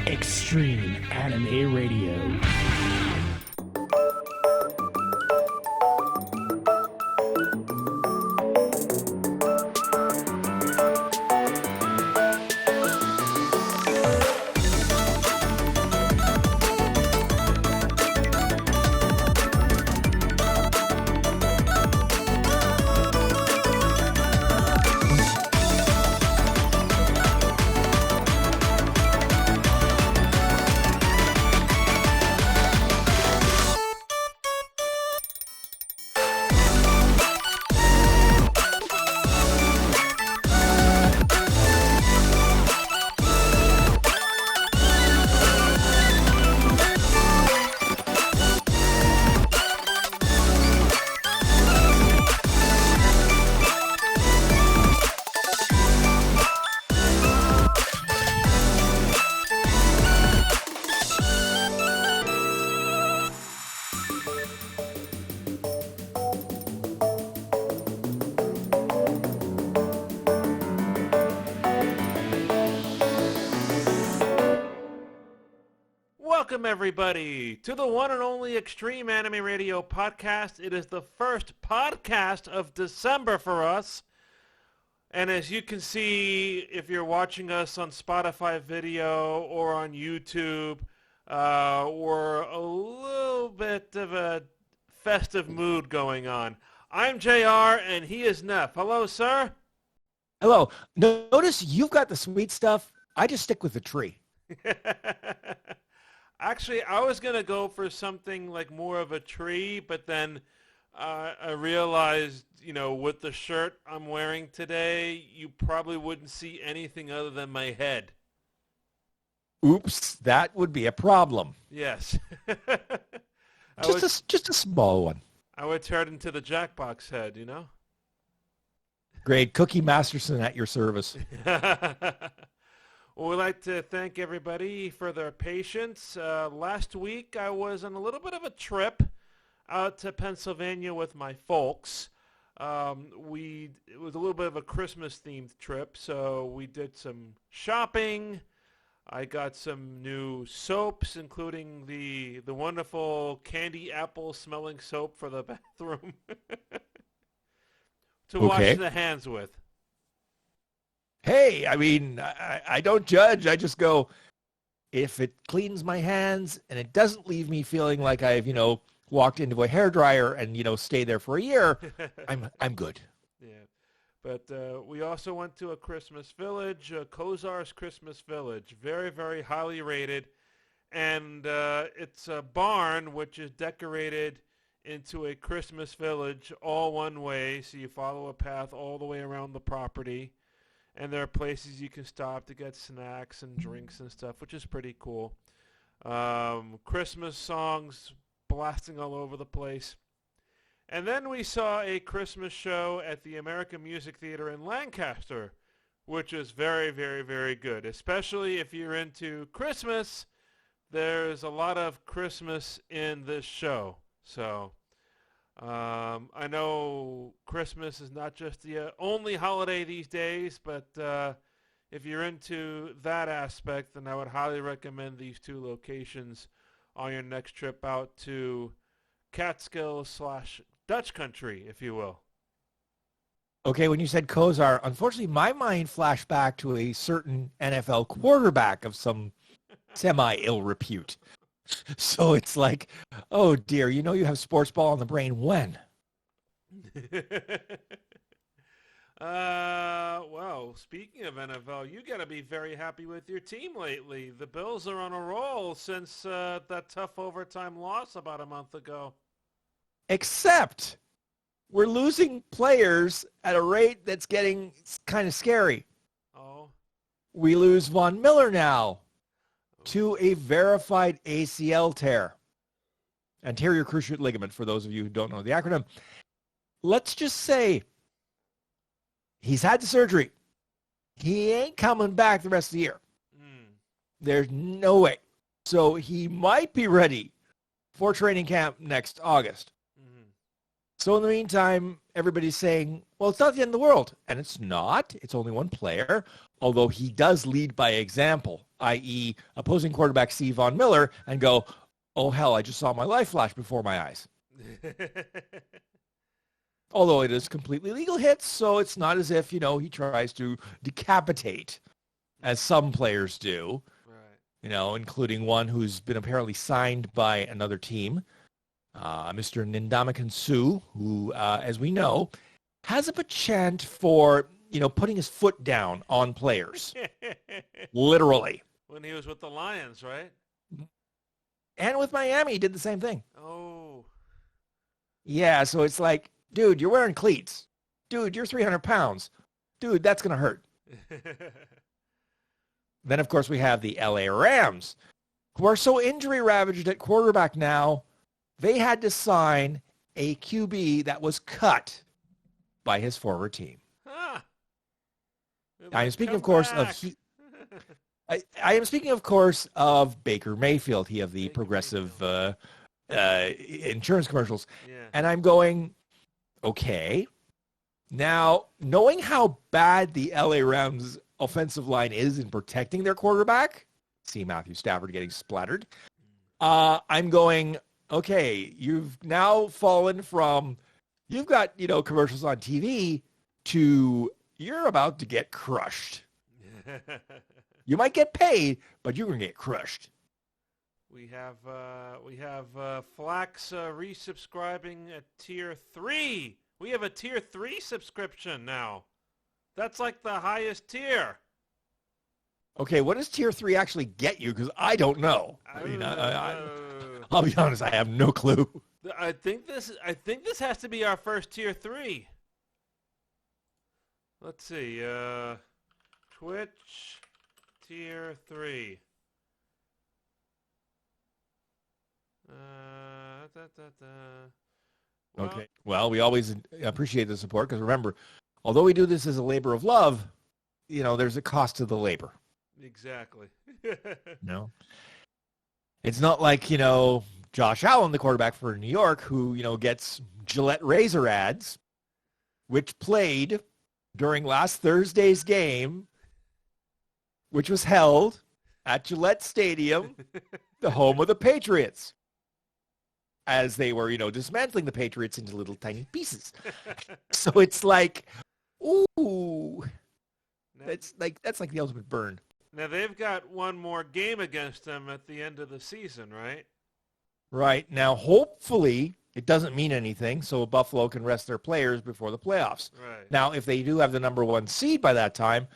Extreme Anime Radio. Welcome, everybody, to the one and only Extreme Anime Radio podcast. It is the first podcast of December for us. And as you can see, if you're watching us on Spotify video or on YouTube, we're a little bit of a festive mood going on. I'm JR, and he is Nef. Hello, sir. Hello. Notice you've got the sweet stuff. I just stick with the tree. Actually, I was going to go for something like more of a tree, but then I realized, with the shirt I'm wearing today, you probably wouldn't see anything other than my head. Oops, that would be a problem. Yes. Just a small one. I would turn into the Jackbox head, Great. Cookie Masterson at your service. Well, we'd like to thank everybody for their patience. Last week, I was on a little bit of a trip out to Pennsylvania with my folks. It was a little bit of a Christmas-themed trip, so we did some shopping. I got some new soaps, including the wonderful candy apple smelling soap for the bathroom to wash the hands with. Hey, I don't judge. I just go, if it cleans my hands and it doesn't leave me feeling like I've, walked into a hairdryer and, stayed there for a year, I'm good. Yeah. But we also went to a Christmas village, Kozar's Christmas Village. Very, very highly rated. And it's a barn which is decorated into a Christmas village all one way. So you follow a path all the way around the property. And there are places you can stop to get snacks and drinks and stuff, which is pretty cool. Christmas songs blasting all over the place. And then we saw a Christmas show at the American Music Theater in Lancaster, which is very, very, very good. Especially if you're into Christmas, there's a lot of Christmas in this show. So I know Christmas is not just the only holiday these days, but if you're into that aspect, then I would highly recommend these two locations on your next trip out to Catskills/Dutch country, if you will. Okay, when you said Kozar, unfortunately, my mind flashed back to a certain NFL quarterback of some semi-ill repute. So it's like, oh dear, you have sports ball on the brain when? Well, speaking of NFL, you got to be very happy with your team lately. The Bills are on a roll since that tough overtime loss about a month ago. Except we're losing players at a rate that's getting kind of scary. Oh. We lose Von Miller now to a verified ACL tear. Anterior cruciate ligament, for those of you who don't know the acronym. Let's just say he's had the surgery. He ain't coming back the rest of the year. There's no way. So he might be ready for training camp next August. So in the meantime, everybody's saying, well, it's not the end of the world. And it's not. It's only one player, although he does lead by example, i.e. opposing quarterback Steve Von Miller, and go, oh, hell, I just saw my life flash before my eyes. Although it is completely legal hits, so it's not as if, he tries to decapitate, as some players do, right. Including one who's been apparently signed by another team, Mr. Ndamukong Suh, who, as we know, has a penchant for, putting his foot down on players. Literally. When he was with the Lions, right? And with Miami, he did the same thing. Oh. Yeah, so it's like, dude, you're wearing cleats. Dude, you're 300 pounds. Dude, that's going to hurt. Then, of course, we have the LA Rams, who are so injury-ravaged at quarterback now, they had to sign a QB that was cut by his former team. Huh. I am speaking, of course, I am speaking, of course, of Baker Mayfield. He of the Progressive insurance commercials. Yeah. And I'm going, okay. Now, knowing how bad the LA Rams offensive line is in protecting their quarterback, see Matthew Stafford getting splattered, I'm going, okay, you've now fallen from, you've got, commercials on TV to you're about to get crushed. You might get paid, but you're going to get crushed. We have Flax resubscribing at Tier 3. We have a Tier 3 subscription now. That's like the highest tier. Okay, what does Tier 3 actually get you? Because I don't know. I'll be honest, I have no clue. I think this has to be our first Tier 3. Let's see. Twitch Tier 3. Okay. Well, we always appreciate the support because remember, although we do this as a labor of love, there's a cost to the labor. Exactly. No. It's not like, Josh Allen, the quarterback for New York, who, gets Gillette razor ads, which played during last Thursday's game, which was held at Gillette Stadium, the home of the Patriots, as they were, dismantling the Patriots into little tiny pieces. So it's like, ooh, that's like the ultimate burn. Now they've got one more game against them at the end of the season, right? Right. Now, hopefully, it doesn't mean anything, so Buffalo can rest their players before the playoffs. Right. Now, if they do have the number one seed by that time,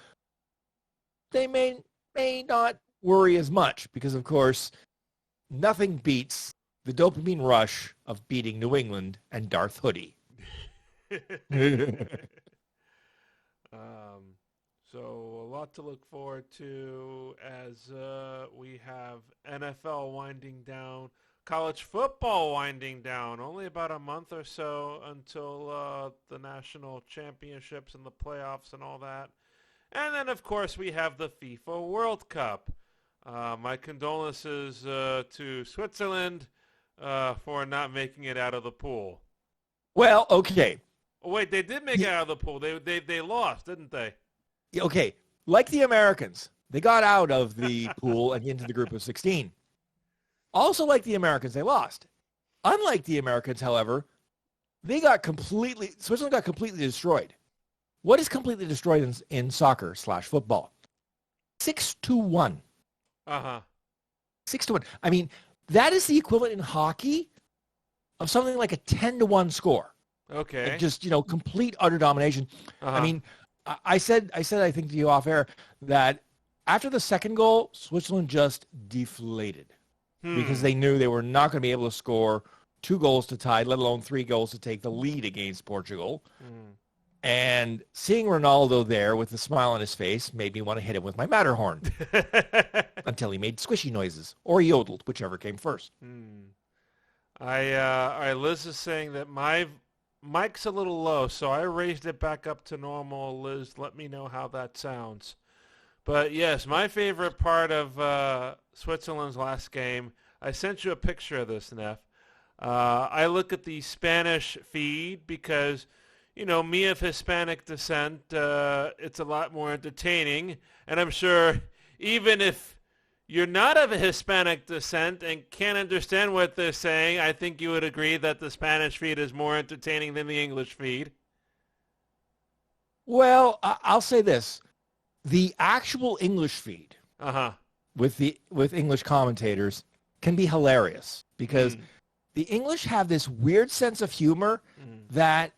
they may not worry as much because, of course, nothing beats the dopamine rush of beating New England and Darth Hoodie. So a lot to look forward to as we have NFL winding down, college football winding down. Only about a month or so until the national championships and the playoffs and all that. And then, of course, we have the FIFA World Cup. My condolences to Switzerland for not making it out of the pool. Well, okay. Oh, wait, they did make it out of the pool. They lost, didn't they? Okay, like the Americans, they got out of the pool and into the group of 16. Also like the Americans, they lost. Unlike the Americans, however, Switzerland got completely destroyed. What is completely destroyed in soccer / football? 6-1. Uh-huh. 6-1. I mean, that is the equivalent in hockey of something like a 10-1 score. Okay. Like just, complete utter domination. Uh-huh. I mean, I said, I think to you off air that after the second goal, Switzerland just deflated because they knew they were not going to be able to score 2 goals to tie, let alone 3 goals to take the lead against Portugal. And seeing Ronaldo there with a smile on his face made me want to hit him with my Matterhorn until he made squishy noises or yodeled, whichever came first. Liz is saying that my mic's a little low, so I raised it back up to normal. Liz, let me know how that sounds. But yes, my favorite part of Switzerland's last game, I sent you a picture of this, Nef. I look at the Spanish feed because, me of Hispanic descent, it's a lot more entertaining. And I'm sure even if you're not of a Hispanic descent and can't understand what they're saying, I think you would agree that the Spanish feed is more entertaining than the English feed. Well, I'll say this. The actual English feed with English commentators can be hilarious because the English have this weird sense of humor that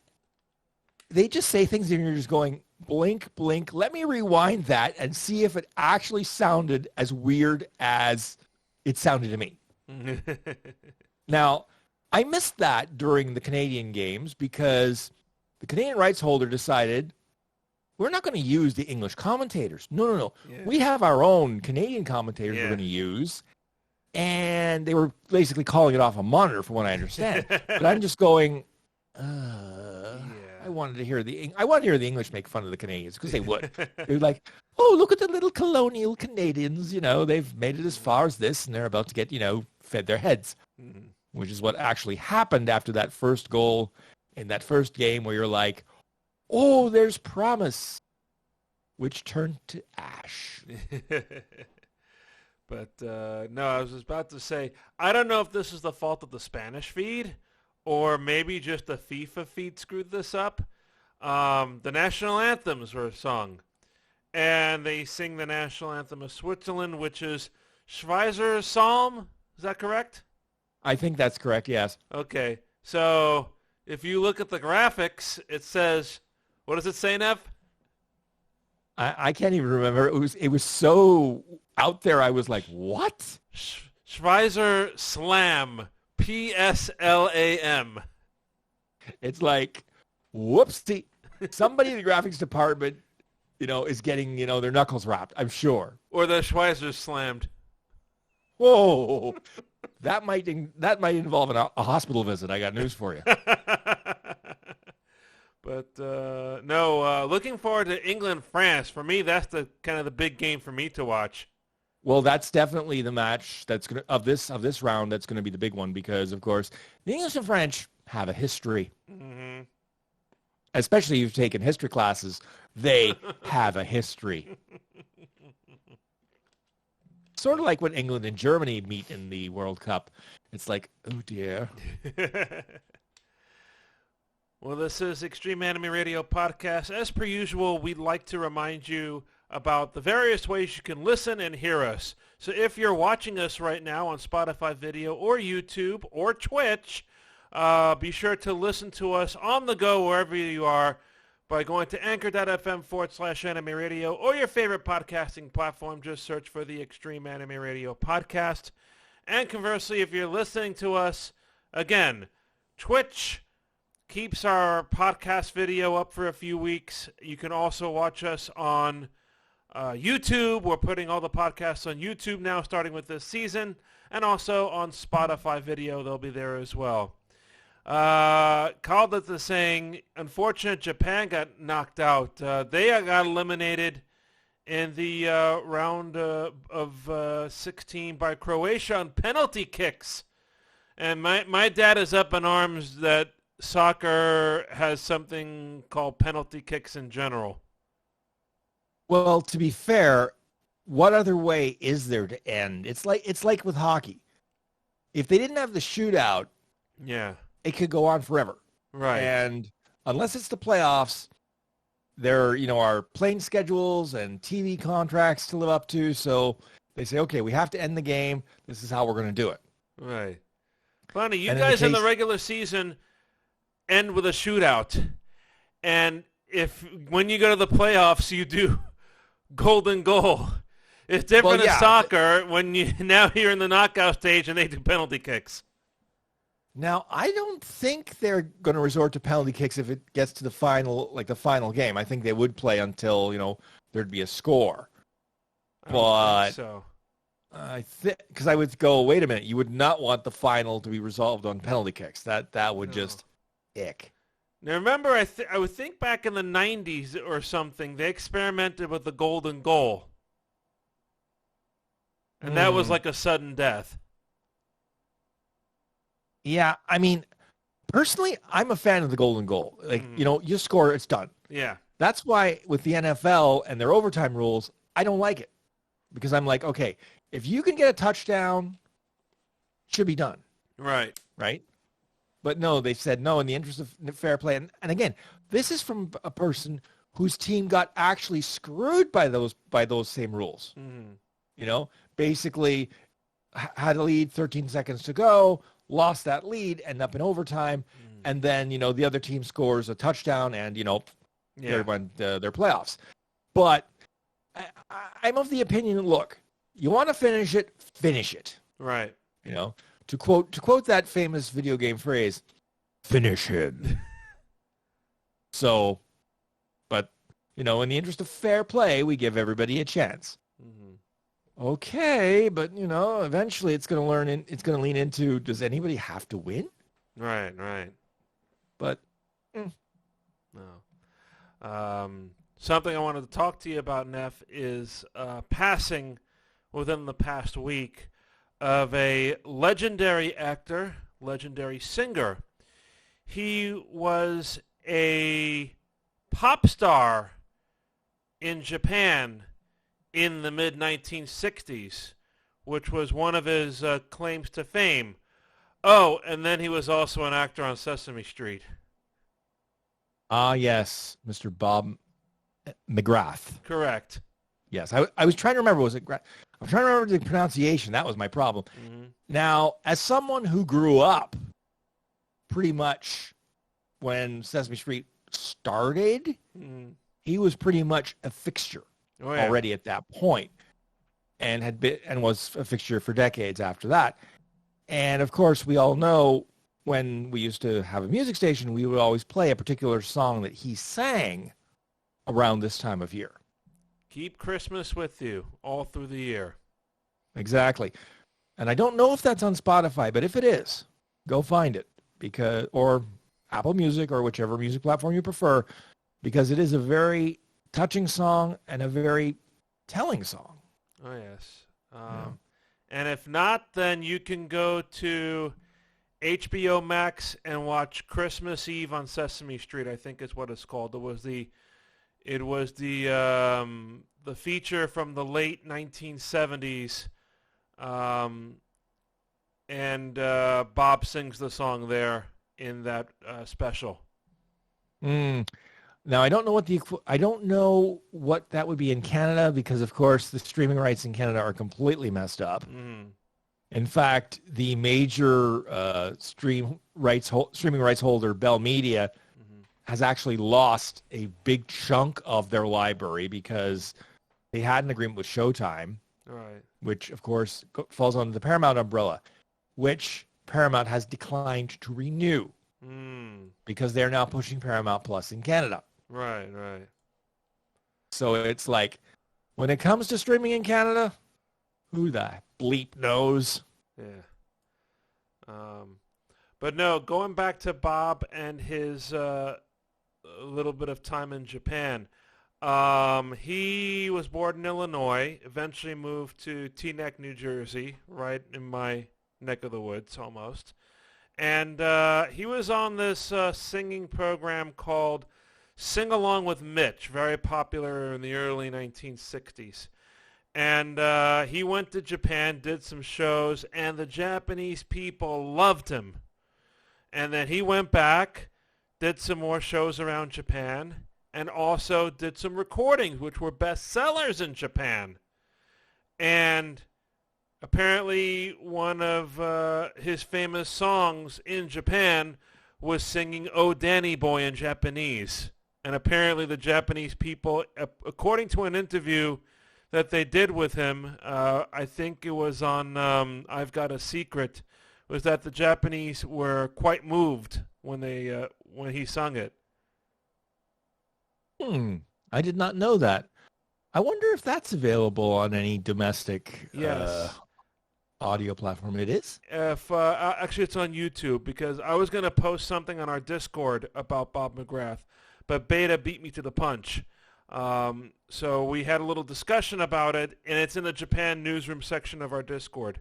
they just say things and you're just going, blink, blink. Let me rewind that and see if it actually sounded as weird as it sounded to me. Now, I missed that during the Canadian games because the Canadian rights holder decided we're not going to use the English commentators. No. Yeah. We have our own Canadian commentators we're going to use. And they were basically calling it off a monitor from what I understand. But I'm just going, I wanted to hear the English make fun of the Canadians because they would. They're like, oh, look at the little colonial Canadians. They've made it as far as this and they're about to get, fed their heads, which is what actually happened after that first goal in that first game where you're like, oh, there's promise, which turned to ash. But, no, I was about to say, I don't know if this is the fault of the Spanish feed or maybe just the FIFA feed screwed this up. The national anthems were sung, and they sing the national anthem of Switzerland, which is Schweizer's Psalm. Is that correct? I think that's correct, yes. Okay, so if you look at the graphics, it says... What does it say, Nef? I can't even remember. It was so out there. I was like, what? Schweizer Slam. PSLAM. It's like, whoopsie. Somebody in the graphics department, is getting, their knuckles wrapped, I'm sure. Or the Schweizer's slammed. Whoa. That might involve a hospital visit. I got news for you. But no, looking forward to England-France. For me, that's the kind of the big game for me to watch. Well, that's definitely the match that's gonna of this round. That's going to be the big one because, of course, the English and French have a history. Mm-hmm. Especially if you've taken history classes, they have a history. Sort of like when England and Germany meet in the World Cup. It's like, oh dear. Well, this is Extreme Anime Radio Podcast. As per usual, we'd like to remind you about the various ways you can listen and hear us. So if you're watching us right now on Spotify Video or YouTube or Twitch, be sure to listen to us on the go wherever you are by going to anchor.fm/anime radio or your favorite podcasting platform. Just search for the Extreme Anime Radio Podcast. And conversely, if you're listening to us, again, Twitch keeps our podcast video up for a few weeks. You can also watch us on YouTube. We're putting all the podcasts on YouTube now, starting with this season, and also on Spotify Video. They'll be there as well. Called it the saying, unfortunate Japan got knocked out. They got eliminated in the round of 16 by Croatia on penalty kicks. And my dad is up in arms that soccer has something called penalty kicks in general. Well, to be fair, what other way is there to end? It's like with hockey. If they didn't have the shootout, it could go on forever. Right. And unless it's the playoffs, there are playing schedules and TV contracts to live up to. So they say, okay, we have to end the game. This is how we're going to do it. Right. Funny, you guys in the regular season end with a shootout, and when you go to the playoffs, you do golden goal. It's different in soccer when you're in the knockout stage and they do penalty kicks. Now, I don't think they're going to resort to penalty kicks if it gets to the final game. I think they would play until there'd be a score. But so I think because I would go, wait a minute, you would not want the final to be resolved on penalty kicks. That would just ick. Now remember, I would think back in the 90s or something, they experimented with the golden goal. And that was like a sudden death. Yeah, I mean, Personally, I'm a fan of the golden goal. Like, you score, it's done. Yeah. That's why with the NFL and their overtime rules, I don't like it. Because I'm like, okay, if you can get a touchdown, it should be done. Right. Right? But no, they said no in the interest of fair play. And again, this is from a person whose team got actually screwed by those same rules. Basically had a lead, 13 seconds to go, lost that lead, end up in overtime, and then, the other team scores a touchdown and, they won their playoffs. But I'm of the opinion, look, you want to finish it, finish it. Right. To quote that famous video game phrase, finish him. So, but, in the interest of fair play, we give everybody a chance. Okay, but, eventually it's going to lean into, does anybody have to win? Right. But, No. Something I wanted to talk to you about, Nef, is passing within the past week of a legendary actor, legendary singer. He was a pop star in Japan in the mid-1960s, which was one of his claims to fame. Oh, and then he was also an actor on Sesame Street. Ah, yes, Mr. Bob McGrath. Correct. Yes, I was trying to remember. I'm trying to remember the pronunciation. That was my problem. Now, as someone who grew up pretty much when Sesame Street started, he was pretty much a fixture already at that point, and was a fixture for decades after that. And of course, we all know when we used to have a music station, we would always play a particular song that he sang around this time of year. Keep Christmas with you all through the year. Exactly. And I don't know if that's on Spotify, but if it is, go find it, or Apple Music or whichever music platform you prefer, because it is a very touching song and a very telling song. Oh, yes. And if not, then you can go to HBO Max and watch Christmas Eve on Sesame Street, I think is what it's called. It was the feature from the late 1970s, and Bob sings the song there in that special. Now I don't know what that would be in Canada, because of course the streaming rights in Canada are completely messed up. In fact, the major streaming rights holder, Bell Media, has actually lost a big chunk of their library because they had an agreement with Showtime, Right. which of course falls under the Paramount umbrella, which Paramount has declined to renew because they're now pushing Paramount Plus in Canada. Right. So it's like, when it comes to streaming in Canada, who the bleep knows? Yeah. But no, going back to Bob and his little bit of time in Japan, he was born in Illinois, eventually moved to Teaneck, New Jersey, right in my neck of the woods almost. And he was on this singing program called Sing Along with Mitch, very popular in the early 1960s. And he went to Japan, did some shows, and the Japanese people loved him. And then he went back, did some more shows around Japan, and also did some recordings, which were bestsellers in Japan. And apparently one of his famous songs in Japan was singing "Oh Danny Boy" in Japanese. And apparently the Japanese people, according to an interview that they did with him, I think it was on I've Got a Secret, was that the Japanese were quite moved when he sung it. I did not know that. I wonder if that's available on any domestic audio platform. It is? Actually, it's on YouTube, because I was going to post something on our Discord about Bob McGrath, but Beta beat me to the punch. So we had a little discussion about it, and it's in the Japan newsroom section of our Discord.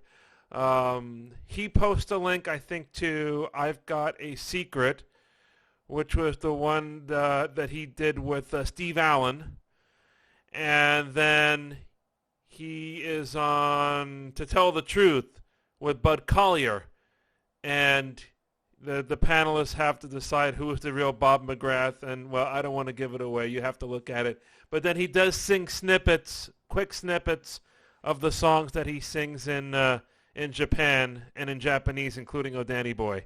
He posted a link, I think, to I've Got a Secret, which was the one that he did with Steve Allen. And then he is on To Tell the Truth with Bud Collyer. And the panelists have to decide who is the real Bob McGrath. And, well, I don't want to give it away. You have to look at it. But then he does sing snippets, quick snippets of the songs that he sings in Japan and in Japanese, including "Oh Danny Boy."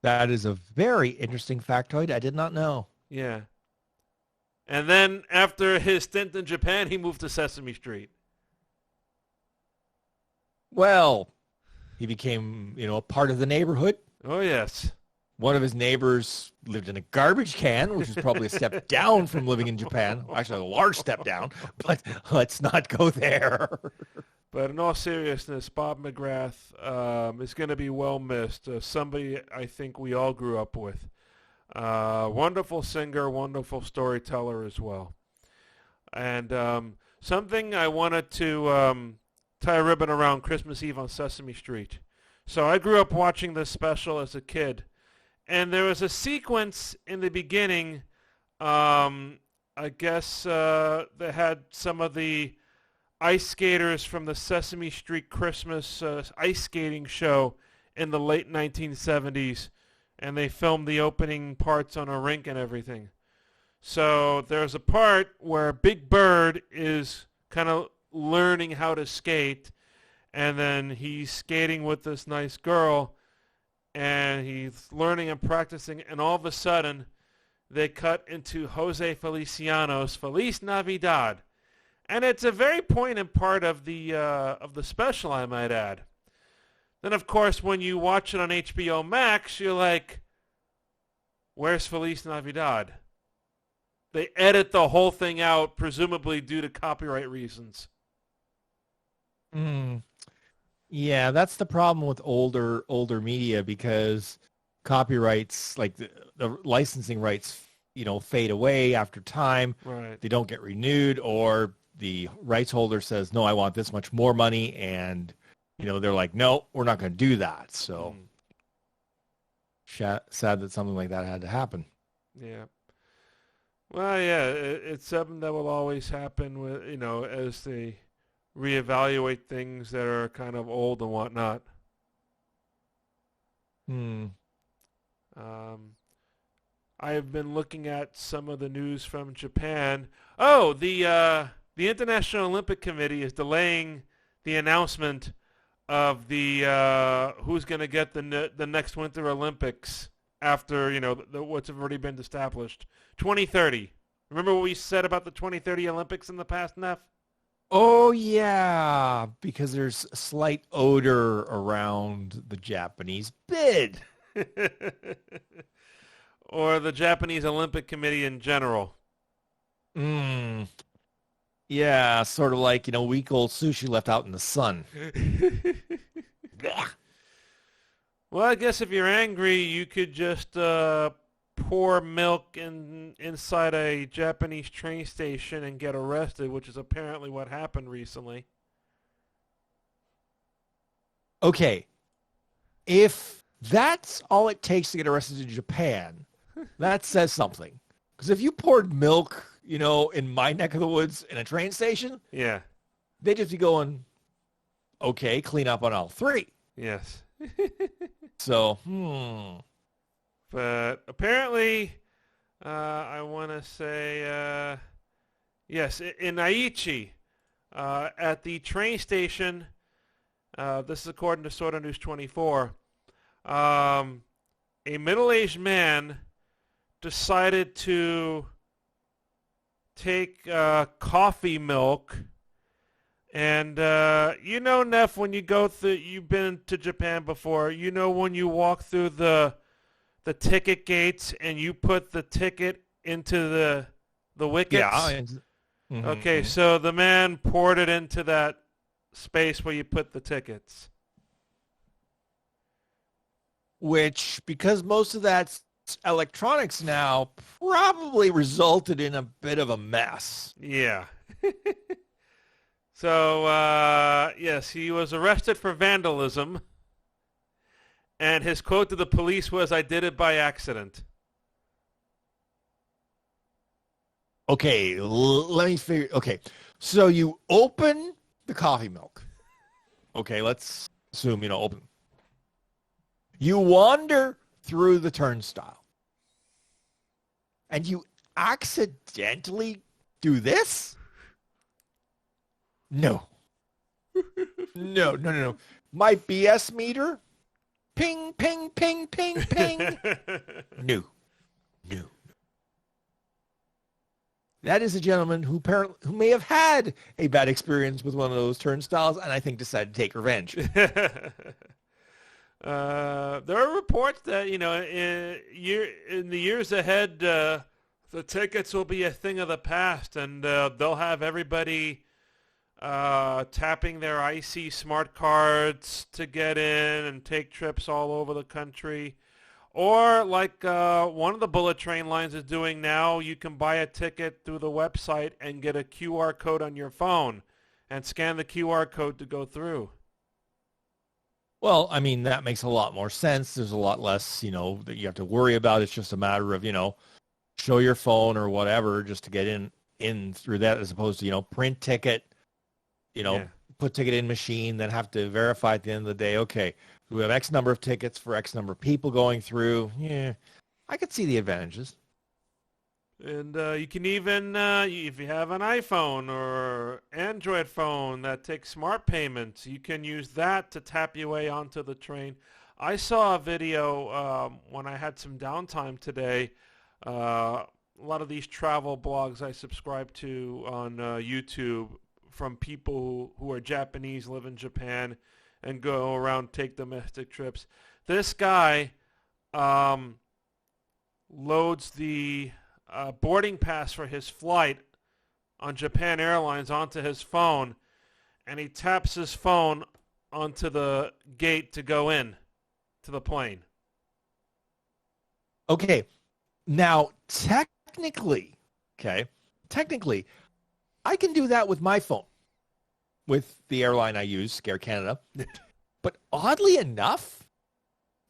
That is a very interesting factoid I did not know. Yeah. And then after his stint in Japan, he moved to Sesame Street. Well, he became, a part of the neighborhood. Oh, yes. One of his neighbors lived in a garbage can, which was probably a step down from living in Japan. Actually, a large step down, but let's not go there. But in all seriousness, Bob McGrath is going to be well missed. Somebody I think we all grew up with. Wonderful singer, wonderful storyteller as well. And something I wanted to tie a ribbon around Christmas Eve on Sesame Street. So I grew up watching this special as a kid. And there was a sequence in the beginning, I guess they had some of the ice skaters from the Sesame Street Christmas ice skating show in the late 1970s, and they filmed the opening parts on a rink and everything. So there's a part where Big Bird is kind of learning how to skate, and then he's skating with this nice girl, and he's learning and practicing, and all of a sudden they cut into Jose Feliciano's Feliz Navidad. And it's a very poignant part of the special, I might add. Then, of course, when you watch it on HBO Max, you're like, where's Feliz Navidad? They edit the whole thing out, presumably due to copyright reasons. Yeah, that's the problem with older media, because copyrights, like the licensing rights, fade away after time. Right. They don't get renewed, or the rights holder says, no, I want this much more money, and they're like, no, we're not going to do that. So sad that something like that had to happen. Yeah. Well, yeah, it's something that will always happen with, as they reevaluate things that are kind of old and whatnot. I've been looking at some of the news from Japan. Oh, the International Olympic Committee is delaying the announcement of the who's going to get the next Winter Olympics after what's already been established. 2030. Remember what we said about the 2030 Olympics in the past, Nef? Oh, yeah, because there's a slight odor around the Japanese bid. Or the Japanese Olympic Committee in general. Yeah, sort of like, week-old sushi left out in the sun. Well, I guess if you're angry, you could just pour milk inside a Japanese train station and get arrested, which is apparently what happened recently. Okay, if that's all it takes to get arrested in Japan, that says something. Because if you poured milk, in my neck of the woods in a train station, yeah, they'd just be going, okay, clean up on all three. Yes. So, But apparently, I want to say, yes, in Aichi, at the train station, this is according to Sorta News 24, a middle-aged man decided to take coffee milk, and Neff, when you go through, you've been to Japan before, when you walk through the ticket gates and you put the ticket into the wickets? Yeah. Okay, so the man poured it into that space where you put the tickets. Which, because most of that's electronics now, probably resulted in a bit of a mess. Yeah. So, yes, he was arrested for vandalism, and his quote to the police was, "I did it by accident." Okay, let me figure. Okay, so you open the coffee milk. Okay, let's assume, open. You wander through the turnstile, and you accidentally do this? No. No. My BS meter? Ping, ping, ping, ping, ping. No. That is a gentleman who may have had a bad experience with one of those turnstiles, and I think decided to take revenge. There are reports that, in the years ahead, the tickets will be a thing of the past, and they'll have everybody tapping their IC smart cards to get in and take trips all over the country. Or like one of the bullet train lines is doing now, you can buy a ticket through the website and get a QR code on your phone and scan the QR code to go through. Well, I mean, that makes a lot more sense. There's a lot less, that you have to worry about. It's just a matter of, show your phone or whatever just to get in through that, as opposed to, print ticket, put ticket in machine, then have to verify at the end of the day, okay, we have X number of tickets for X number of people going through. Yeah, I could see the advantages. And you can even, if you have an iPhone or Android phone that takes smart payments, you can use that to tap your way onto the train. I saw a video when I had some downtime today. A lot of these travel blogs I subscribe to on YouTube from people who are Japanese, live in Japan, and go around, take domestic trips. This guy loads the boarding pass for his flight on Japan Airlines onto his phone, and he taps his phone onto the gate to go in to the plane. Okay. Now, technically, I can do that with my phone, with the airline I use, Scare Canada. But oddly enough,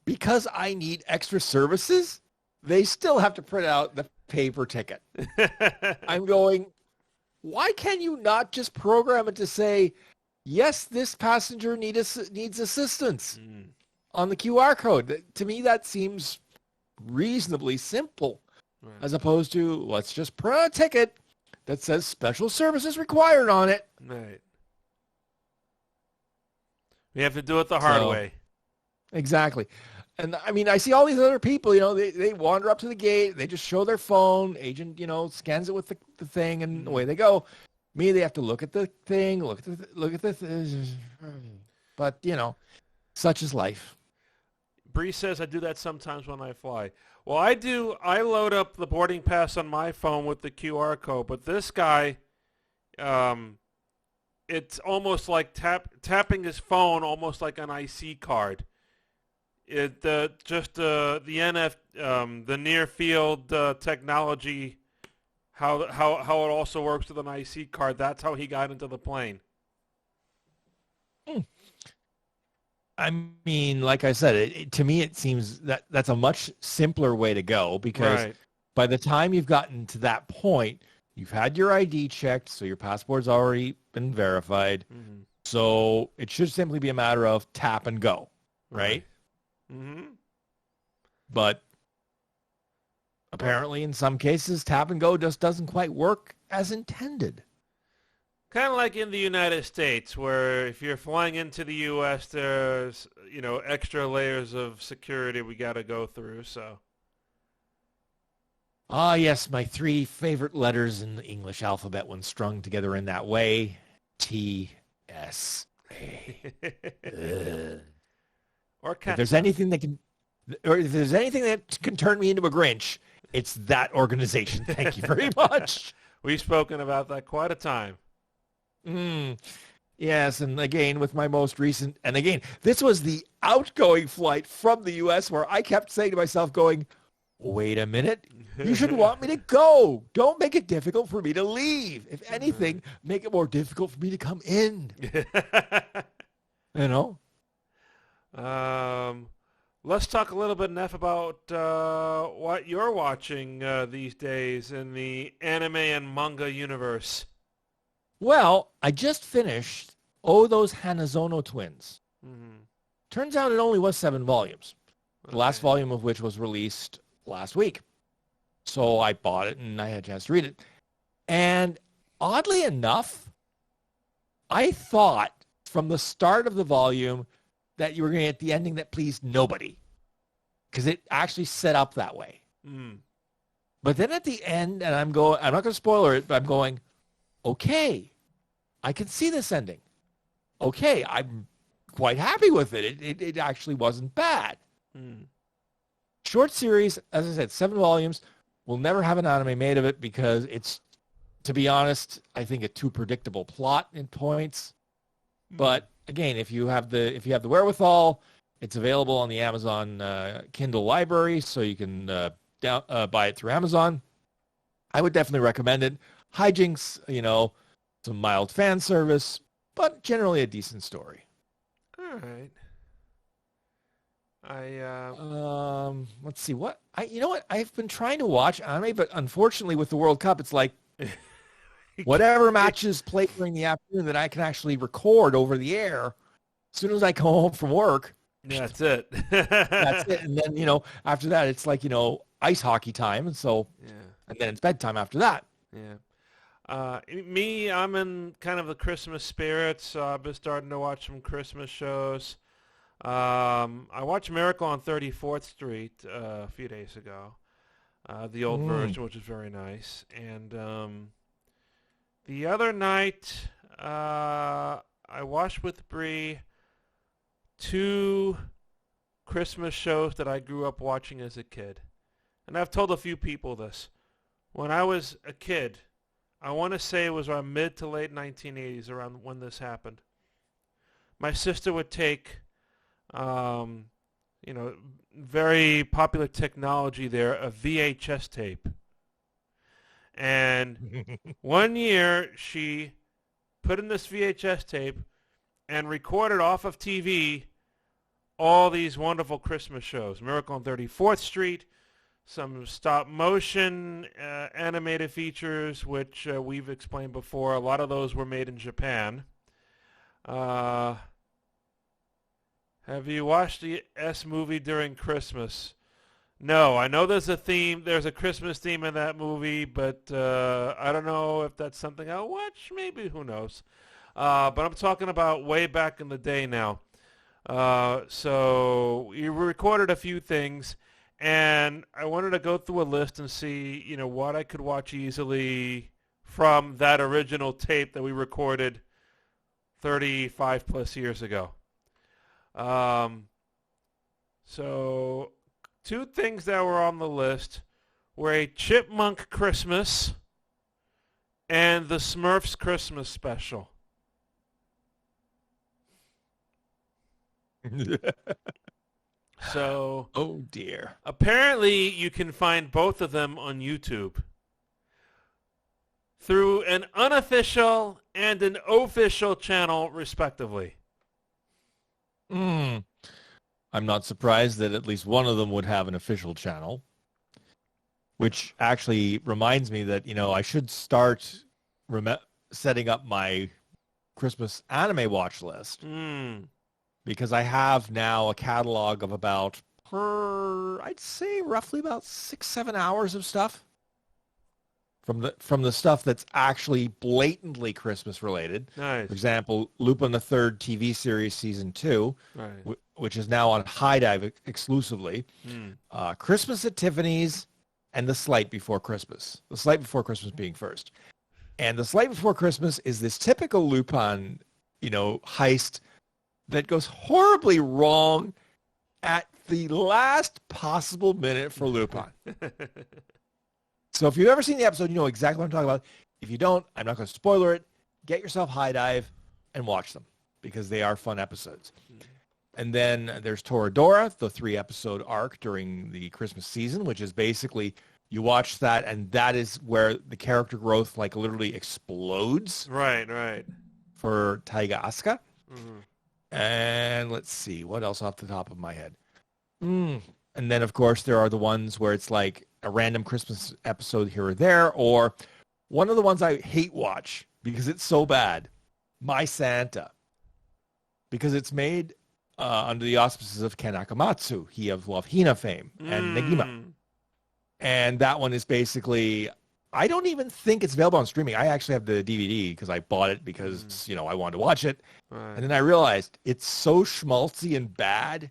because I need extra services, they still have to print out the paper ticket. I'm going, why can you not just program it to say, yes, this passenger needs assistance on the QR code? To me, that seems reasonably simple, right, as opposed to let's just print a ticket that says special services required on it. Right. We have to do it the hard way. Exactly. And I mean, I see all these other people, they wander up to the gate, they just show their phone, agent, scans it with the thing, and away they go. Me, they have to look at the thing, but, such is life. Bree says I do that sometimes when I fly. Well, I do. I load up the boarding pass on my phone with the QR code, but this guy, it's almost like tapping his phone, almost like an IC card. It the NF, the near field technology, how it also works with an IC card. That's how he got into the plane. I mean, like I said, to me, it seems that that's a much simpler way to go, because right, by the time you've gotten to that point, you've had your ID checked, so your passport's already been verified. Mm-hmm. So it should simply be a matter of tap and go, right? Mm-hmm. But apparently in some cases, tap and go just doesn't quite work as intended. Kind of like in the United States, where if you're flying into the U.S., there's, extra layers of security we got to go through, so. Ah, yes, my 3 favorite letters in the English alphabet when strung together in that way. T-S-A. Or if there's anything that can turn me into a Grinch, it's that organization. Thank you very much. We've spoken about that quite a time. Yes, and again, with my most recent, and again, this was the outgoing flight from the U.S. where I kept saying to myself, going, wait a minute. You should want me to go. Don't make it difficult for me to leave. If anything, make it more difficult for me to come in. You know? Let's talk a little bit, Neff, about what you're watching these days in the anime and manga universe. Well, I just finished Those Hanazono Twins. Mm-hmm. Turns out it only was 7 volumes. The last volume of which was released last week. So I bought it and I had a chance to read it. And oddly enough, I thought from the start of the volume that you were going to get the ending that pleased nobody. Because it actually set up that way. Mm. But then at the end, and I'm not going to spoiler it, but I'm going, okay, I can see this ending. Okay, I'm quite happy with it. It actually wasn't bad. Mm. Short series, as I said, 7 volumes. We'll never have an anime made of it because it's, to be honest, I think a too predictable plot in points. But again, if you have the wherewithal, it's available on the Amazon Kindle library, so you can buy it through Amazon. I would definitely recommend it. Hijinks, some mild fan service, but generally a decent story. All right. Let's see what I've been trying to watch anime, but unfortunately with the World Cup, it's like whatever matches play during the afternoon that I can actually record over the air. As soon as I come home from work, that's it. That's it. And then after that, it's like ice hockey time, and so and then it's bedtime after that. Yeah. Me, I'm in kind of the Christmas spirit, so I've been starting to watch some Christmas shows. I watched Miracle on 34th Street a few days ago, the old version, which is very nice. And the other night, I watched with Bree 2 Christmas shows that I grew up watching as a kid. And I've told a few people this. When I was a kid, I want to say it was around mid to late 1980s, around when this happened. My sister would take very popular technology there, a VHS tape. And one year she put in this VHS tape and recorded off of TV all these wonderful Christmas shows. Miracle on 34th Street, some stop motion animated features, which we've explained before. A lot of those were made in Japan. Have you watched the S movie during Christmas? No, I know there's a theme. There's a Christmas theme in that movie, but I don't know if that's something I'll watch. Maybe, who knows? But I'm talking about way back in the day now. So we recorded a few things, and I wanted to go through a list and see, what I could watch easily from that original tape that we recorded 35 plus years ago. So 2 things that were on the list were a Chipmunk Christmas and the Smurfs Christmas special. So, oh dear. Apparently you can find both of them on YouTube through an unofficial and an official channel, respectively. I'm not surprised that at least one of them would have an official channel, which actually reminds me that, I should start setting up my Christmas anime watch list. Because I have now a catalog of about, I'd say roughly about 6-7 hours of stuff. From the stuff that's actually blatantly Christmas related. Nice. For example, Lupin the Third TV series season 2, right, which is now on High Dive exclusively. Christmas at Tiffany's and The Slight Before Christmas. The Slight Before Christmas being first. And The Slight Before Christmas is this typical Lupin, heist that goes horribly wrong at the last possible minute for Lupin. So if you've ever seen the episode, you know exactly what I'm talking about. If you don't, I'm not going to spoiler it. Get yourself High Dive and watch them because they are fun episodes. And then there's Toradora, the 3-episode arc during the Christmas season, which is basically you watch that, and that is where the character growth like literally explodes. Right. For Taiga Asuka. Mm-hmm. And let's see, what else off the top of my head? And then, of course, there are the ones where it's like a random Christmas episode here or there, or one of the ones I hate watch because it's so bad, My Santa. Because it's made under the auspices of Ken Akamatsu, he of Love Hina fame, and Negima. And that one is basically, I don't even think it's available on streaming. I actually have the DVD because I bought it because, I wanted to watch it. Right. And then I realized it's so schmaltzy and bad.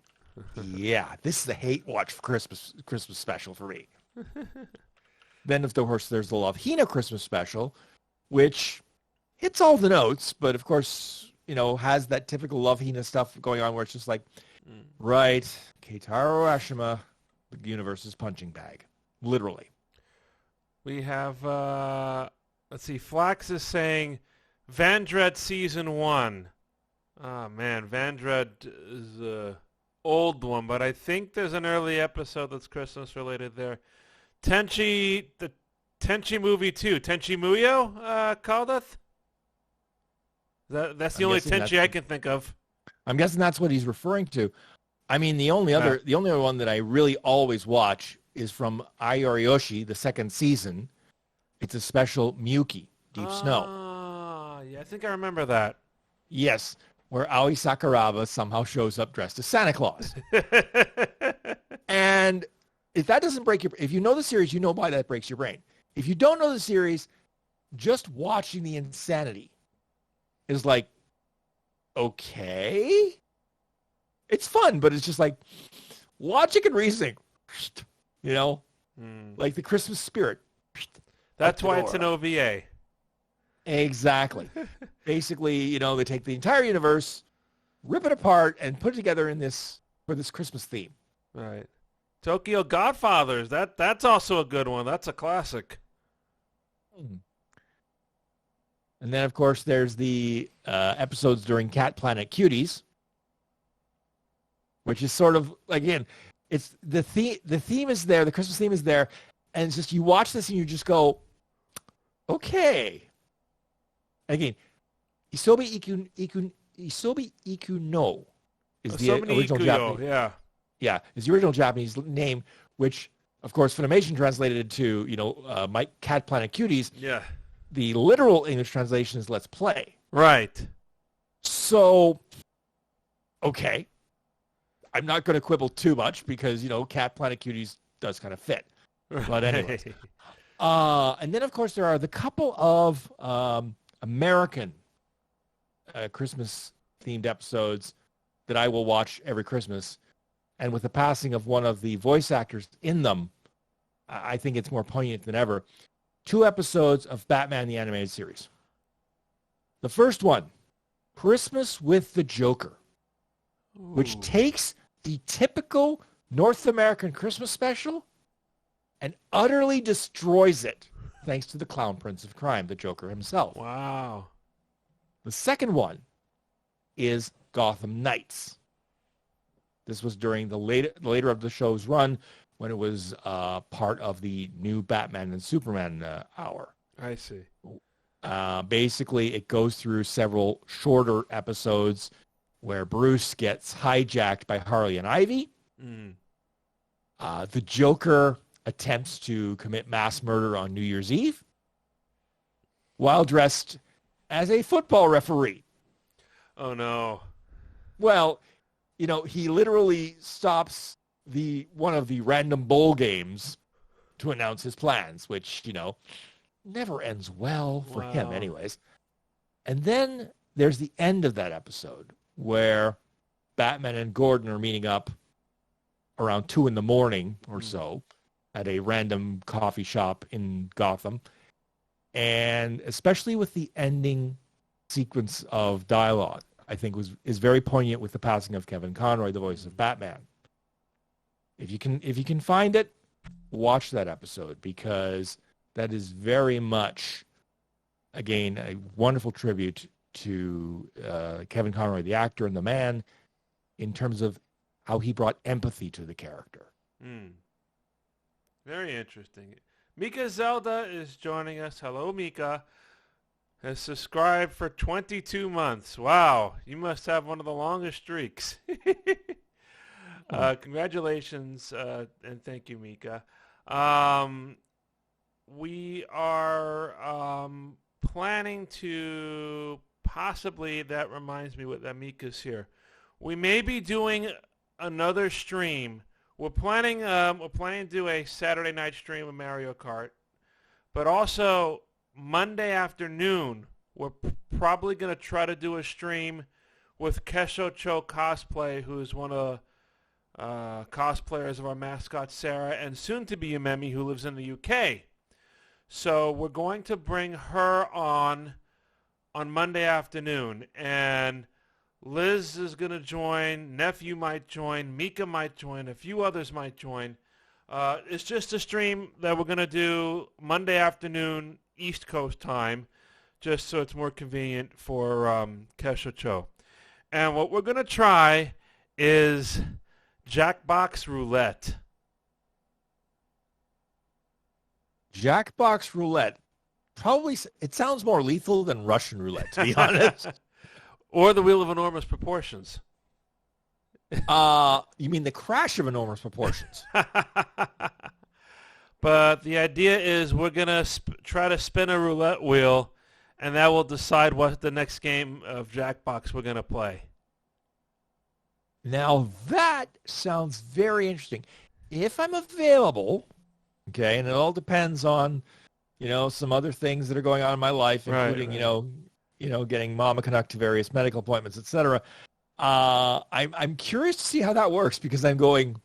Yeah, this is a hate watch for Christmas special for me. Then, of course, there's the Love Hina Christmas special, which hits all the notes, but of course, has that typical Love Hina stuff going on where it's just like, right, Keitaro Ashima, the universe's punching bag. Literally. We have, let's see, Flax is saying Vandred Season 1. Oh, man, Vandred is a old one, but I think there's an early episode that's Christmas-related there. The Tenchi movie 2, Tenchi Muyo, Caldeth? That's the only Tenchi I can think of. I'm guessing that's what he's referring to. I mean, the only other one that I really always watch is from Ayoriyoshi, the second season. It's a special Miyuki, Deep Snow. Yeah, I think I remember that. Yes, where Aoi Sakuraba somehow shows up dressed as Santa Claus. And if that doesn't break if you know the series, you know why that breaks your brain. If you don't know the series, just watching the insanity is like, okay. It's fun, but it's just like logic and reasoning. Like the Christmas spirit. That's why it's an OVA. Exactly. Basically, they take the entire universe, rip it apart, and put it together for this Christmas theme. Right. Tokyo Godfathers. That's also a good one. That's a classic. And then, of course, there's the episodes during Cat Planet Cuties, which is sort of, again, it's the theme is there, the Christmas theme is there, and it's just you watch this and you just go, okay. Again, Isobi Iku no is the original Japanese. Yeah. Yeah, is the original Japanese name, which, of course, Funimation translated to, Cat Planet Cuties. Yeah. The literal English translation is Let's Play. Right. So, okay. I'm not going to quibble too much because, Cat Planet Cuties does kind of fit. But anyways. And then, of course, there are the couple of American Christmas-themed episodes that I will watch every Christmas. And with the passing of one of the voice actors in them, I think it's more poignant than ever. 2 episodes of Batman the Animated Series. The first one, Christmas with the Joker, which takes the typical North American Christmas special and utterly destroys it, thanks to the Clown Prince of Crime, the Joker himself. Wow. The second one is Gotham Knights. This was during the later of the show's run when it was part of the new Batman and Superman hour. I see. Basically, it goes through several shorter episodes where Bruce gets hijacked by Harley and Ivy. The Joker attempts to commit mass murder on New Year's Eve while dressed as a football referee. Oh, no. Well, he literally stops one of the random bowl games to announce his plans, which, never ends well for him anyways. And then there's the end of that episode where Batman and Gordon are meeting up around 2 a.m. or so at a random coffee shop in Gotham. And especially with the ending sequence of dialogue, I think is very poignant with the passing of Kevin Conroy, the voice of Batman. If you can find it, watch that episode because that is very much, again, a wonderful tribute to Kevin Conroy, the actor and the man, in terms of how he brought empathy to the character. Very interesting. Mika Zelda is joining us. Hello, Mika. Has subscribed for 22 months. Wow, you must have one of the longest streaks. Congratulations, and thank you, Mika. We are planning to possibly, that reminds me that Mika's here, we may be doing another stream. We're planning to do a Saturday night stream of Mario Kart, but also Monday afternoon we're probably going to try to do a stream with Kesho Cho Cosplay, who's one of cosplayers of our mascot Sarah, and soon to be Yumemi, who lives in the UK. So we're going to bring her on Monday afternoon, and Liz is going to join, Nephew might join, Mika might join, a few others might join. It's just a stream that we're going to do Monday afternoon, East Coast time, just so it's more convenient for Kesha Cho. And what we're going to try is Jackbox Roulette. Jackbox Roulette. Probably, it sounds more lethal than Russian roulette, to be honest. Or the Wheel of Enormous Proportions. You mean the Crash of Enormous Proportions? But the idea is we're going to try to spin a roulette wheel, and that will decide what the next game of Jackbox we're going to play. Now, that sounds very interesting. If I'm available, okay, and it all depends on, some other things that are going on in my life, including, right. Getting Mama Canuck to various medical appointments, etc. I'm curious to see how that works, because I'm going,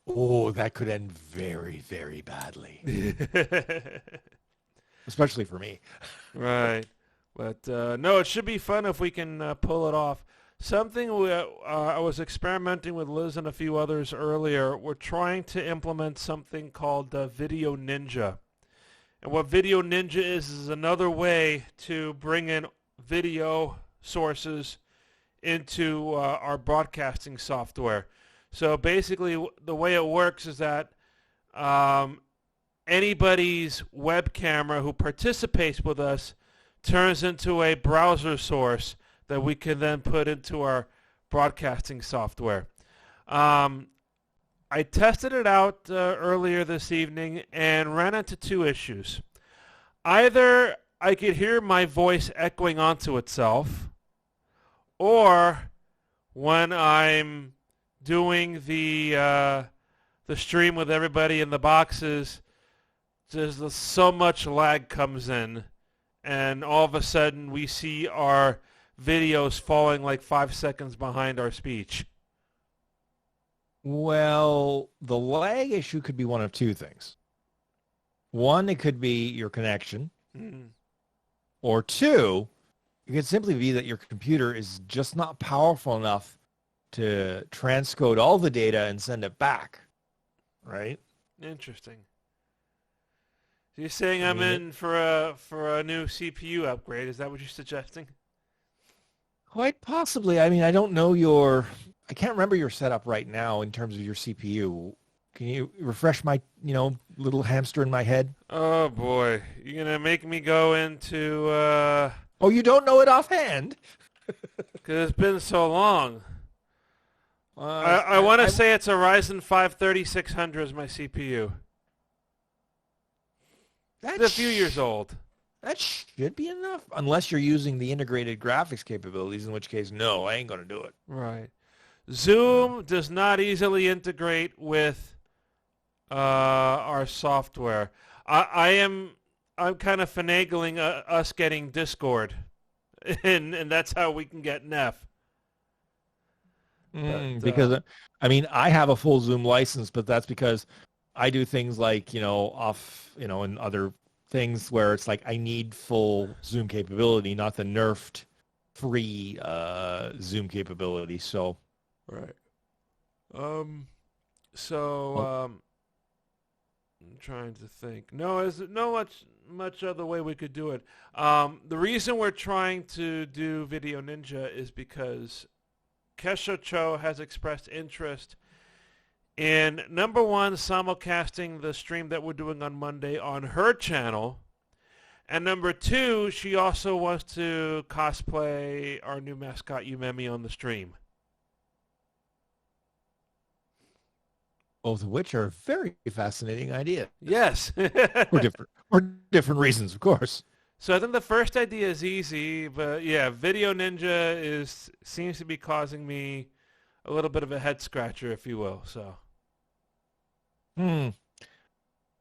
oh, that could end very, very badly. Especially for me. Right. But, no, it should be fun if we can pull it off. Something I was experimenting with Liz and a few others earlier. We're trying to implement something called Video Ninja. And what Video Ninja is another way to bring in video sources into our broadcasting software. So basically the way it works is that anybody's web camera who participates with us turns into a browser source that we can then put into our broadcasting software. I tested it out earlier this evening and ran into two issues. Either I could hear my voice echoing onto itself, or when I'm doing the stream with everybody in the boxes, just so much lag comes in, and all of a sudden we see our videos falling like 5 seconds behind our speech. Well, the lag issue could be one of two things. One, it could be your connection. Or two, it could simply be that your computer is just not powerful enough to transcode all the data and send it back. Right? Interesting. So you're saying I'm in for a new CPU upgrade. Is that what you're suggesting? Quite possibly. I don't know I can't remember your setup right now in terms of your CPU. Can you refresh my, little hamster in my head? Oh, boy. You're going to make me go into... Oh, you don't know it offhand? Because it's been so long. I want to say it's a Ryzen 5 3600 is my CPU. It's a few years old. That should be enough, unless you're using the integrated graphics capabilities, in which case, no, I ain't going to do it. Right. Zoom does not easily integrate with our software. I'm kind of finagling us getting Discord, and that's how we can get Nef. Because I have a full Zoom license, but that's because I do things like and other things where it's like I need full Zoom capability, not the nerfed free Zoom capability. So right. I'm trying to think. No, there's no much other way we could do it. The reason we're trying to do Video Ninja is because Kesha Cho has expressed interest in, number one, simulcasting the stream that we're doing on Monday on her channel. And number two, she also wants to cosplay our new mascot, Yumemi, on the stream. Both of which are very fascinating ideas. Yes. for different reasons, of course. So I think the first idea is easy, but yeah, Video Ninja seems to be causing me a little bit of a head scratcher, if you will. So.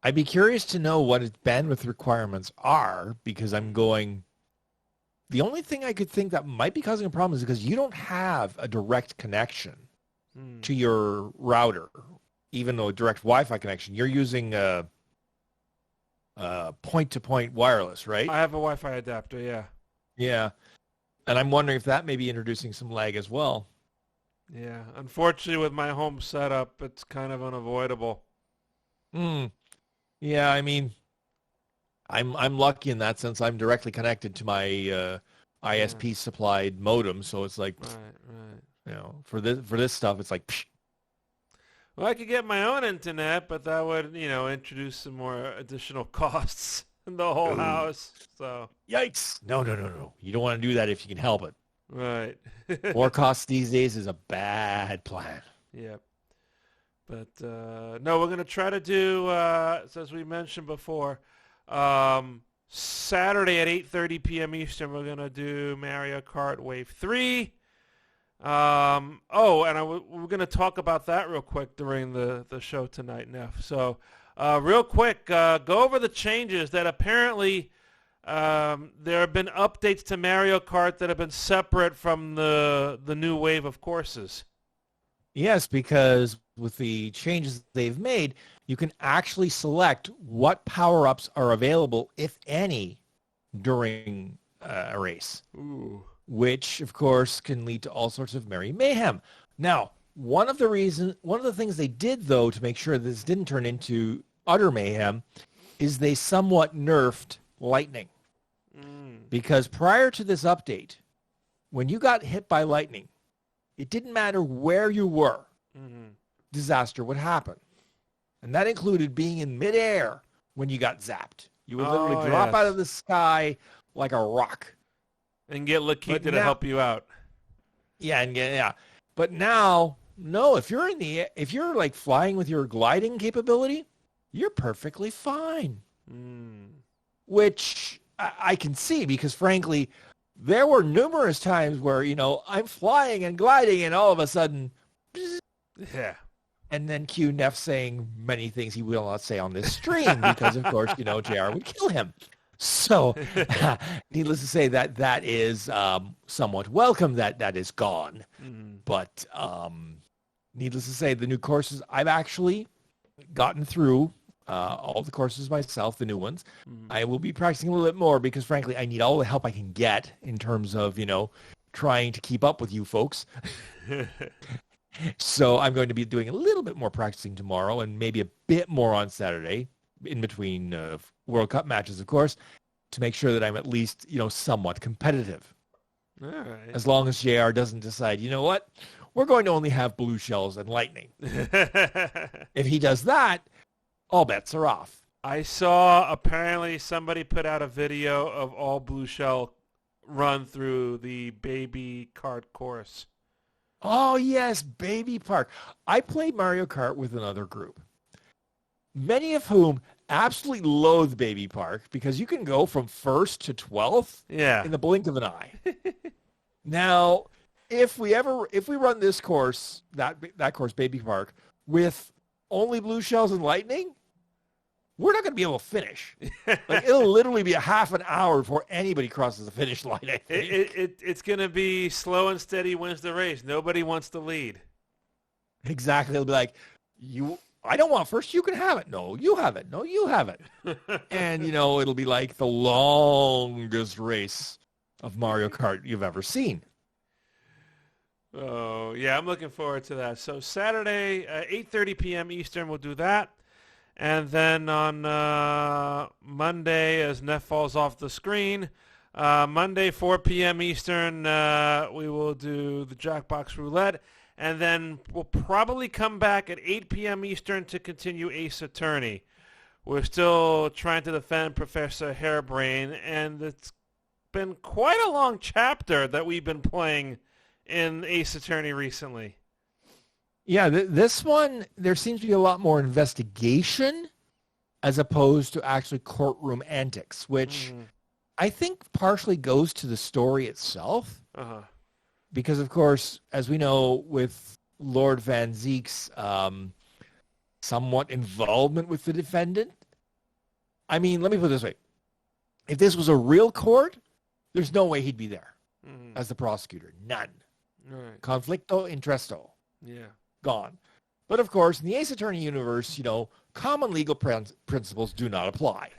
I'd be curious to know what its bandwidth requirements are, because I'm going. The only thing I could think that might be causing a problem is because you don't have a direct connection to your router, even though a direct Wi-Fi connection. You're using point-to-point wireless, right? I have a Wi-Fi adapter, yeah. Yeah. And I'm wondering if that may be introducing some lag as well. Yeah. Unfortunately, with my home setup, it's kind of unavoidable. Yeah, I mean, I'm lucky in that sense. I'm directly connected to my ISP-supplied modem, so it's like, Right. you know, for this stuff, it's like, psh. Well, I could get my own internet, but that would, introduce some more additional costs in the whole house. So. Yikes! No. You don't want to do that if you can help it. Right. More costs these days is a bad plan. Yep. But no, we're going to try to do, as we mentioned before, Saturday at 8:30 p.m. Eastern, we're going to do Mario Kart Wave 3. And we're going to talk about that real quick during the show tonight, Nef. So real quick, go over the changes that apparently there have been updates to Mario Kart that have been separate from the new wave of courses. Yes, because with the changes they've made, you can actually select what power-ups are available, if any, during a race. Ooh. Which, of course, can lead to all sorts of merry mayhem. Now, one of the things they did, though, to make sure this didn't turn into utter mayhem, is they somewhat nerfed lightning. Because prior to this update, when you got hit by lightning, it didn't matter where you were, disaster would happen. And that included being in midair when you got zapped. You would literally drop out of the sky like a rock. And get Lakita to help you out. Yeah. But now, no, if you're like flying with your gliding capability, you're perfectly fine. Which I can see, because frankly, there were numerous times where, I'm flying and gliding and all of a sudden, yeah. And then Q Nef saying many things he will not say on this stream because, of course, JR would kill him. So, needless to say, that is somewhat welcome that is gone. But needless to say, the new courses, I've actually gotten through all the courses myself, the new ones. I will be practicing a little bit more because, frankly, I need all the help I can get in terms of, trying to keep up with you folks. So I'm going to be doing a little bit more practicing tomorrow and maybe a bit more on Saturday in between World Cup matches, of course, to make sure that I'm at least, somewhat competitive. All right. As long as JR doesn't decide, you know what, we're going to only have blue shells and lightning. If he does that, all bets are off. I saw apparently somebody put out a video of all blue shell run through the baby kart course. Oh, yes, Baby Park. I played Mario Kart with another group, many of whom absolutely loathe Baby Park because you can go from 1st to 12th in the blink of an eye. Now, if we run this course, that course, Baby Park, with only blue shells and lightning, we're not going to be able to finish. It'll literally be a half an hour before anybody crosses the finish line, I think. It's going to be slow and steady wins the race. Nobody wants to lead. Exactly. It'll be like, I don't want first. You can have it. No, you have it. No, you have it. And, it'll be like the longest race of Mario Kart you've ever seen. Oh, yeah, I'm looking forward to that. So Saturday, 8:30 p.m. Eastern, we'll do that. And then on Monday, as Nef falls off the screen, Monday, 4 p.m. Eastern, we will do the Jackbox Roulette. And then we'll probably come back at 8 p.m. Eastern to continue Ace Attorney. We're still trying to defend Professor Hairbrain, and it's been quite a long chapter that we've been playing in Ace Attorney recently. Yeah, this one, there seems to be a lot more investigation as opposed to actually courtroom antics, which I think partially goes to the story itself. Uh-huh. Because, of course, as we know, with Lord Van Zeek's somewhat involvement with the defendant, I mean, let me put it this way. If this was a real court, there's no way he'd be there as the prosecutor. None. Right. Conflicto interesto. Yeah. Gone. But, of course, in the Ace Attorney universe, common legal principles do not apply.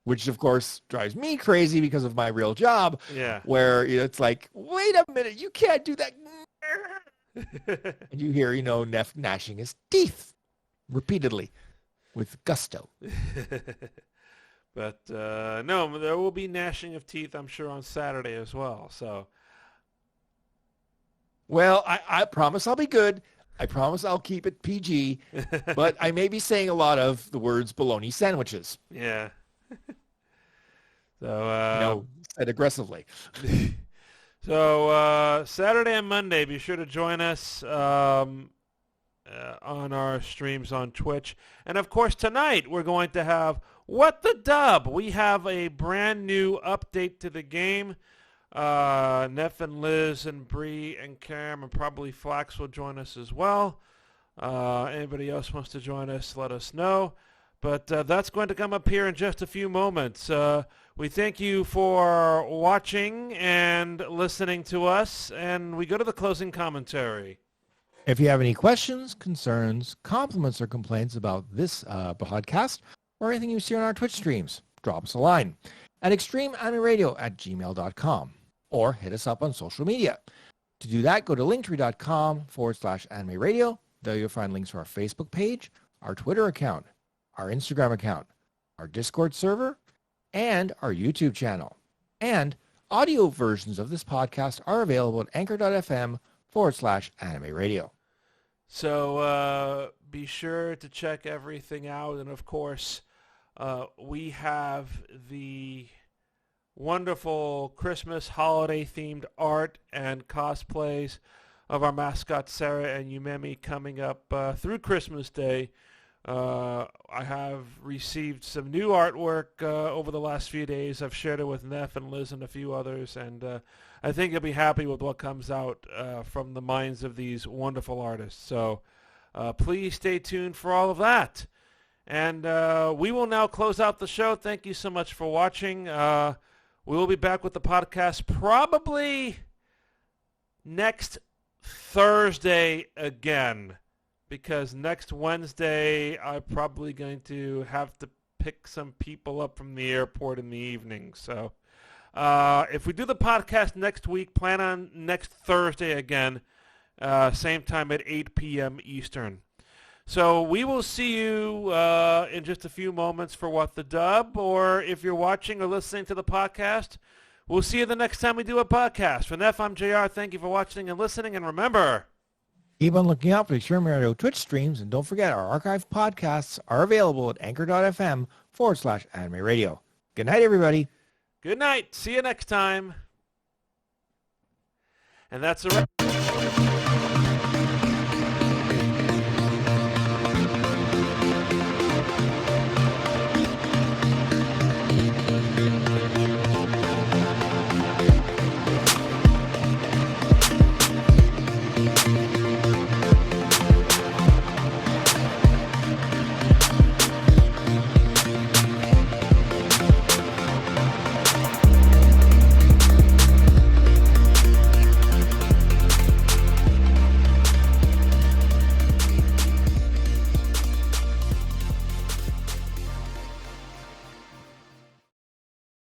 Which, of course, drives me crazy because of my real job. Yeah. Where it's like, wait a minute, you can't do that. And you hear, Nef gnashing his teeth repeatedly with gusto. But, no, there will be gnashing of teeth, I'm sure, on Saturday as well. So, well, I promise I'll be good. I promise I'll keep it PG. But I may be saying a lot of the words bologna sandwiches. Yeah. So, said aggressively. So Saturday and Monday, be sure to join us on our streams on Twitch. And, of course, tonight we're going to have What the Dub. We have a brand new update to the game. Nef and Liz and Bree and Cam and probably Flax will join us as well. Anybody else wants to join us, let us know. But that's going to come up here in just a few moments. We thank you for watching and listening to us, and we go to the closing commentary. If you have any questions, concerns, compliments, or complaints about this podcast or anything you see on our Twitch streams, drop us a line at extremeanimeradio@gmail.com or hit us up on social media. To do that, go to linktree.com/anime radio. There you'll find links to our Facebook page, our Twitter account, our Instagram account, our Discord server, and our YouTube channel. And audio versions of this podcast are available at anchor.fm/anime radio. So be sure to check everything out. And, of course, we have the wonderful Christmas holiday-themed art and cosplays of our mascot Sarah and Yumemi coming up through Christmas Day. I have received some new artwork over the last few days. I've shared it with Nef and Liz and a few others, and I think you'll be happy with what comes out from the minds of these wonderful artists. So please stay tuned for all of that. And we will now close out the show. Thank you so much for watching. We will be back with the podcast probably next Thursday again, because next Wednesday I'm probably going to have to pick some people up from the airport in the evening. So if we do the podcast next week, plan on next Thursday again, same time at 8 p.m. Eastern. So we will see you in just a few moments for What the Dub, or if you're watching or listening to the podcast, we'll see you the next time we do a podcast. For Nef, I'm JR. Thank you for watching and listening, and remember, keep on looking out for the Extreme Radio Twitch streams, and don't forget our archived podcasts are available at anchor.fm/anime radio. Good night, everybody. good night. See you next time. And that's a wrap.